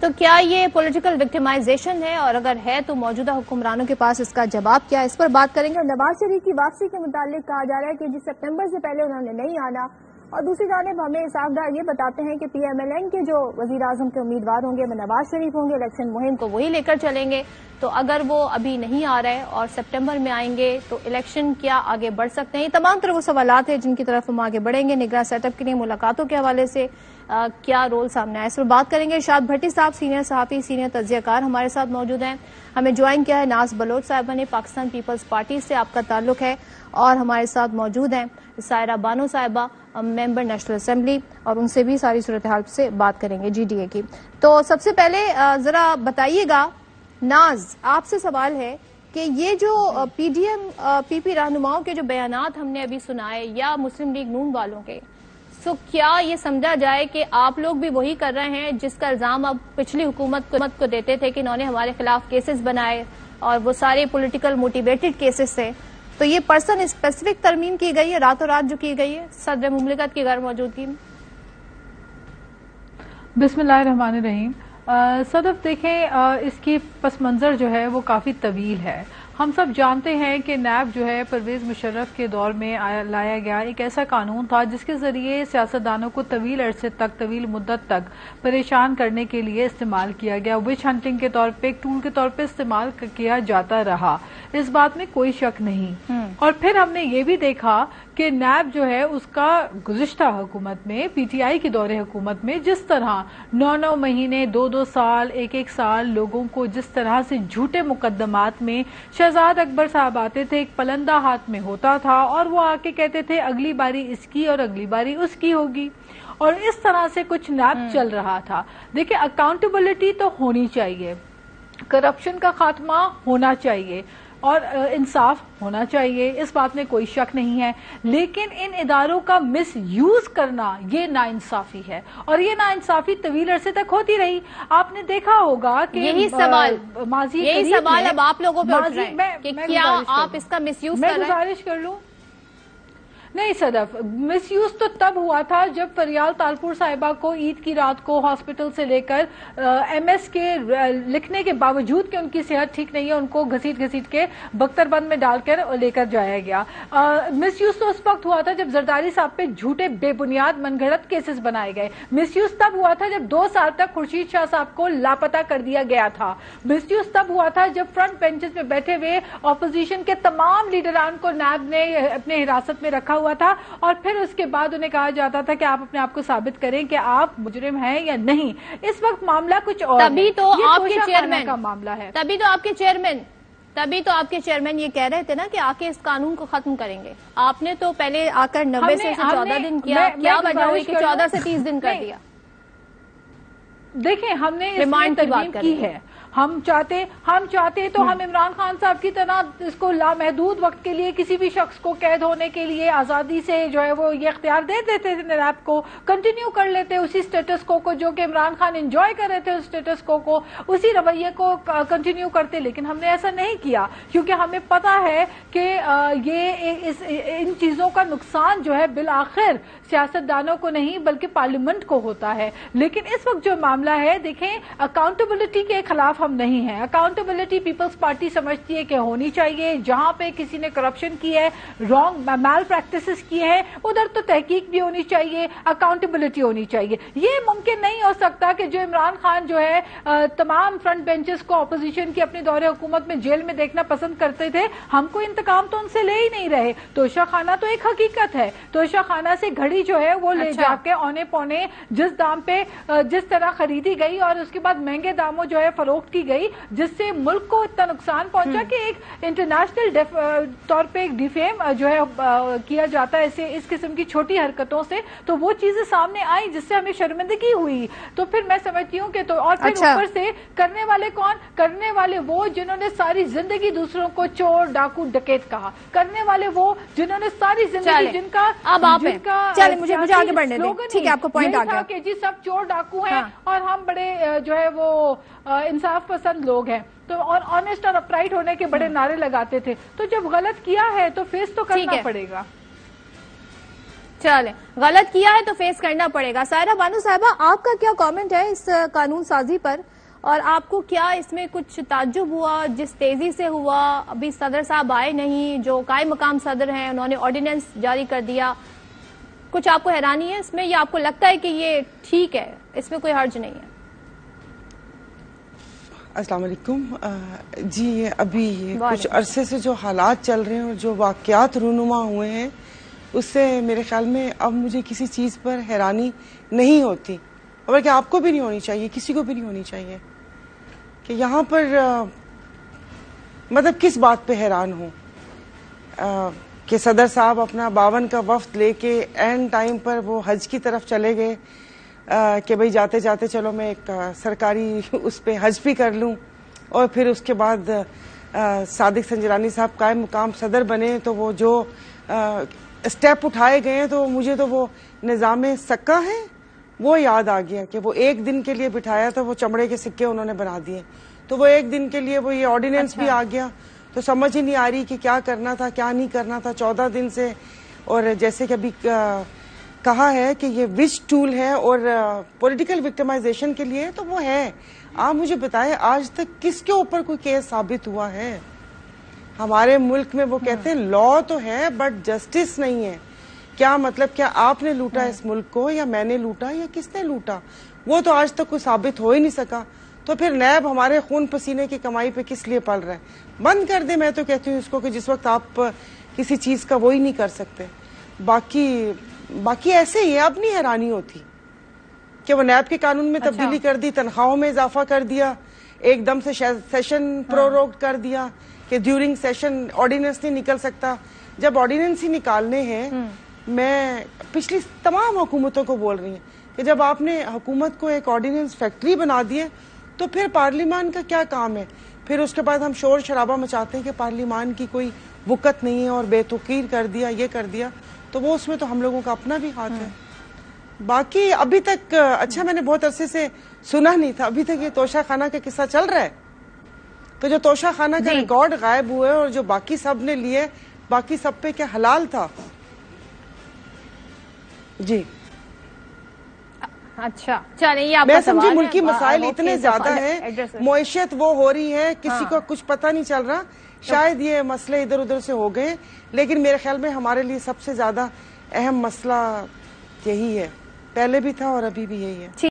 تو کیا یہ پولیٹیکل وکٹمائزیشن ہے، اور اگر ہے تو موجودہ حکمرانوں کے پاس اس کا جواب کیا ہے؟ اس پر بات کریں گے۔ نواز شریف کی واپسی کے متعلق کہا جا رہا ہے کہ جس سپٹمبر سے پہلے انہوں نے نہیں آنا، اور دوسری جانب ہمیں اسحاق ڈار یہ بتاتے ہیں کہ پی ایم ایل این کے جو وزیر اعظم کے امیدوار ہوں گے وہ نواز شریف ہوں گے، الیکشن مہم کو وہی لے کر چلیں گے۔ تو اگر وہ ابھی نہیں آ رہے اور سپٹمبر میں آئیں گے تو الیکشن کیا آگے بڑھ سکتے ہیں؟ یہ تمام طرح وہ سوالات ہیں جن کی طرف ہم آگے بڑھیں گے۔ نگراں سیٹ اپ کے لیے ملاقاتوں کے حوالے سے کیا رول سامنے آیا، اس پر بات کریں گے۔ ارشاد بھٹی صاحب سینئر صحافی، سینئر تجزیہ کار ہمارے ساتھ موجود ہیں۔ ہمیں جوائن کیا ہے ناز بلوچ صاحبہ نے، پاکستان پیپلز پارٹی سے آپ کا تعلق ہے، اور ہمارے ساتھ موجود ہیں سائرہ بانو صاحبہ، ممبر نیشنل اسمبلی، اور ان سے بھی ساری صورتحال سے بات کریں گے جی ڈی اے کی۔ تو سب سے پہلے ذرا بتائیے گا ناز، آپ سے سوال ہے کہ یہ جو پی ڈی ایم پی پی رہنماؤں کے جو بیانات ہم نے ابھی سنائے یا مسلم لیگ نون والوں کے، سو کیا یہ سمجھا جائے کہ آپ لوگ بھی وہی کر رہے ہیں جس کا الزام اب پچھلی حکومت کو دیتے تھے کہ انہوں نے ہمارے خلاف کیسز بنائے اور وہ سارے پولیٹیکل موٹیویٹڈ کیسز تھے؟ تو یہ پرسن اسپیسیفک ترمیم کی گئی ہے راتوں رات جو کی گئی ہے صدر مملکت کی غیر موجودگی میں؟ بسم اللہ الرحمن الرحیم۔ صدف دیکھیں، اس کی پس منظر جو ہے وہ کافی طویل ہے۔ ہم سب جانتے ہیں کہ نیب جو ہے پرویز مشرف کے دور میں لایا گیا ایک ایسا قانون تھا جس کے ذریعے سیاستدانوں کو طویل عرصے تک، طویل مدت تک پریشان کرنے کے لیے استعمال کیا گیا، وچ ہنٹنگ کے طور پہ، ایک ٹول کے طور پہ استعمال کیا جاتا رہا، اس بات میں کوئی شک نہیں۔ اور پھر ہم نے یہ بھی دیکھا کہ نیب جو ہے اس کا گزشتہ حکومت میں، پی ٹی آئی کی دور حکومت میں جس طرح 9 مہینے، 2 سال، 1 سال لوگوں کو جس طرح سے جھوٹے مقدمات میں شہزاد اکبر صاحب آتے تھے، ایک پلندہ ہاتھ میں ہوتا تھا اور وہ آ کے کہتے تھے اگلی باری اس کی اور اگلی باری اس کی ہوگی، اور اس طرح سے کچھ نیب چل رہا تھا۔ دیکھیں، اکاؤنٹیبلٹی تو ہونی چاہیے، کرپشن کا خاتمہ ہونا چاہیے اور انصاف ہونا چاہیے، اس بات میں کوئی شک نہیں ہے، لیکن ان اداروں کا مس یوز کرنا یہ ناانصافی ہے، اور یہ ناانصافی طویل عرصے تک ہوتی رہی۔ آپ نے دیکھا ہوگا کہ یہی سوال اب آپ لوگوں پہ اٹھ رہے ہیں کہ کیا آپ اس کا مس یوز کر رہے ہیں؟ میں گزارش کر لوں؟ نہیں صدف، مس یوز تو تب ہوا تھا جب فریال تالپور صاحبہ کو عید کی رات کو ہاسپٹل سے لے کر ایم ایس کے لکھنے کے باوجود کہ ان کی صحت ٹھیک نہیں ہے، ان کو گھسیٹ کے بختر بند میں ڈال کر لے کر جایا گیا۔ مس یوز تو اس وقت ہوا تھا جب زرداری صاحب پہ جھوٹے بے بنیاد من گھڑت کیسز بنائے گئے۔ مس یوز تب ہوا تھا جب 2 سال تک خورشید شاہ صاحب کو لاپتہ کر دیا گیا تھا۔ مس یوز تب ہوا تھا جب فرنٹ بینچز میں بیٹھے ہوئے اپوزیشن کے تمام لیڈران کو نیب نے اپنے حراست میں رکھا ہوا تھا، اور پھر اس کے بعد انہیں کہا جاتا تھا کہ آپ اپنے آپ کو ثابت کریں کہ آپ مجرم ہیں یا نہیں۔ اس وقت معاملہ کچھ اور تبھی تو آپ کے چیئرمین کا معاملہ ہے، تبھی تو آپ کے چیئرمین یہ کہہ رہے تھے نا کہ آ کے اس قانون کو ختم کریں گے۔ آپ نے تو پہلے آ کر 90 سے 14 دن کیا، کیا وجہ ہوئی کہ 14 سے 30 دن کر دیا؟ دیکھیں، ہم نے اس میں ترمیم کی ہے، ہم چاہتے تو ہم عمران خان صاحب کی طرح اس کو لامحدود وقت کے لیے کسی بھی شخص کو قید ہونے کے لیے آزادی سے جو ہے وہ یہ اختیار دے دیتے تھے، نیب کو کنٹینیو کر لیتے اسی سٹیٹس کو جو کہ عمران خان انجوائے کر رہے تھے، اس سٹیٹس کو اسی رویے کو کنٹینیو کرتے، لیکن ہم نے ایسا نہیں کیا کیونکہ ہمیں پتا ہے کہ ان چیزوں کا نقصان جو ہے بالآخر سیاستدانوں کو نہیں بلکہ پارلیمنٹ کو ہوتا ہے۔ لیکن اس وقت جو معاملہ ہے، دیکھیں، اکاؤنٹیبلٹی کے خلاف ہم نہیں ہیں۔ اکاؤنٹیبلٹی پیپلز پارٹی سمجھتی ہے کہ ہونی چاہیے، جہاں پہ کسی نے کرپشن کی ہے، رانگ میل پریکٹسز کی ہیں، ادھر تو تحقیق بھی ہونی چاہیے، اکاؤنٹیبلٹی ہونی چاہیے۔ یہ ممکن نہیں ہو سکتا کہ جو عمران خان جو ہے تمام فرنٹ بینچز کو اپوزیشن کی اپنے دور حکومت میں جیل میں دیکھنا پسند کرتے تھے، ہم کو انتقام تو ان سے لے ہی نہیں رہے۔ توشہ خانہ تو ایک حقیقت ہے، توشہ خانہ سے گھڑی جو ہے وہ لے جا کے اونے پونے جس دام پہ جس طرح خریدی گئی اور اس کے بعد مہنگے داموں جو ہے فروخت کی گئی، جس سے ملک کو اتنا نقصان پہنچا کہ ایک انٹرنیشنل طور پہ ایک ڈیفیم جو ہے کیا جاتا ہے اس قسم کی چھوٹی حرکتوں سے، تو وہ چیزیں سامنے آئی جس سے ہمیں شرمندگی ہوئی۔ تو پھر میں سمجھتی ہوں کہ اور پھر اوپر سے کرنے والے کون؟ کرنے والے وہ جنہوں نے ساری زندگی دوسروں کو چور، ڈاکو، ڈکیت کہا، کرنے والے وہ جنہوں نے ساری زندگی جن کا مجھے آگے بڑھنے دیں، ٹھیک ہے، آپ کو پوائنٹ آ گیا کہ جی سب چور ڈاکو ہیں اور ہم بڑے جو ہے وہ انصاف پسند لوگ ہیں، تو اور آنےسٹ اور اپرائٹ ہونے کے بڑے نعرے لگاتے تھے۔ تو جب غلط کیا ہے تو فیس تو کرنا پڑے گا۔ چلیں، غلط کیا ہے تو فیس کرنا پڑے گا. سائرہ بانو صاحبہ، آپ کا کیا کامنٹ ہے اس قانون سازی پر، اور آپ کو کیا اس میں کچھ تعجب ہوا جس تیزی سے ہوا؟ ابھی صدر صاحب آئے نہیں، جو قائم مقام صدر ہیں انہوں نے آرڈیننس جاری کر دیا، کچھ آپ کو حیرانی ہے اس میں، یا آپ کو لگتا ہے کہ یہ ٹھیک ہے، اس میں کوئی حرج نہیں ہے؟ السلام علیکم. جی ابھی کچھ عرصے سے جو حالات چل رہے ہیں اور جو واقعات رونما ہوئے ہیں اس سے میرے خیال میں اب مجھے کسی چیز پر حیرانی نہیں ہوتی، اور کہ آپ کو بھی نہیں ہونی چاہیے، کسی کو بھی نہیں ہونی چاہیے کہ یہاں پر مطلب کس بات پہ حیران ہوں کہ صدر صاحب اپنا 52 کا وفد لے کے اینڈ ٹائم پر وہ حج کی طرف چلے گئے کہ بھئی جاتے جاتے چلو میں ایک سرکاری اس پہ حج بھی کر لوں، اور پھر اس کے بعد صادق سنجرانی صاحب قائم مقام صدر بنے تو وہ جو اسٹیپ اٹھائے گئے ہیں تو مجھے تو وہ نظام سکہ ہے وہ یاد آ گیا کہ وہ ایک دن کے لیے بٹھایا تو وہ چمڑے کے سکے انہوں نے بنا دیے، تو وہ ایک دن کے لیے وہ یہ آرڈیننس بھی آ گیا، تو سمجھ ہی نہیں آ رہی کہ کیا کرنا تھا کیا نہیں کرنا تھا 14 دن سے. اور جیسے کہ ابھی کہا ہے کہ یہ وچ ٹول ہے اور پولیٹیکل وکٹمائزیشن کے لیے، تو وہ ہے. آپ مجھے بتائیں آج تک کس کے اوپر کوئی کیس ثابت ہوا ہے؟ ہمارے ملک میں وہ کہتے ہیں لا تو ہے بٹ جسٹس نہیں ہے. کیا مطلب کیا آپ نے لوٹا اس ملک کو، یا میں نے لوٹا، یا کس نے لوٹا؟ وہ تو آج تک کوئی ثابت ہو ہی نہیں سکا. تو پھر نیب ہمارے خون پسینے کی کمائی پہ کس لیے پل رہا ہے؟ بند کر دیں. میں تو کہتی ہوں اس کو کہ جس وقت آپ کسی چیز کا وہی نہیں کر سکتے. باقی ایسے ہی ہے، اب نہیں حیرانی ہوتی کہ وہ نیب کے قانون میں تبدیلی کر دی، تنخواہوں میں اضافہ کر دیا، ایک دم سے سیشن پروروگ کر دیا کہ ڈیورنگ سیشن آرڈیننس نہیں نکل سکتا. جب آرڈیننس ہی نکالنے ہیں، میں پچھلی تمام حکومتوں کو بول رہی ہوں کہ جب آپ نے حکومت کو ایک آرڈیننس فیکٹری بنا دی ہے تو پھر پارلیمان کا کیا کام ہے؟ پھر اس کے بعد ہم شور شرابہ مچاتے ہیں کہ پارلیمان کی کوئی وقت نہیں ہے اور بے توقیر کر دیا، یہ کر دیا، تو وہ اس میں تو ہم لوگوں کا اپنا بھی ہاتھ ہے. باقی ابھی تک اچھا میں نے بہت عرصے سے سنا نہیں تھا، ابھی تک یہ توشہ خانہ کا قصہ چل رہا ہے. تو جو توشہ خانہ کا ریکارڈ غائب ہوئے اور جو باقی سب نے لیے، باقی سب پہ کیا حلال تھا؟ جی اچھا چلیں، یہ آپ میں سمجھی ملکی مسائل اتنے زیادہ ہیں، معیشت وہ ہو رہی ہے، کسی کو کچھ پتہ نہیں چل رہا. شاید یہ مسئلے ادھر ادھر سے ہو گئے، لیکن میرے خیال میں ہمارے لیے سب سے زیادہ اہم مسئلہ یہی ہے، پہلے بھی تھا اور ابھی بھی یہی ہے.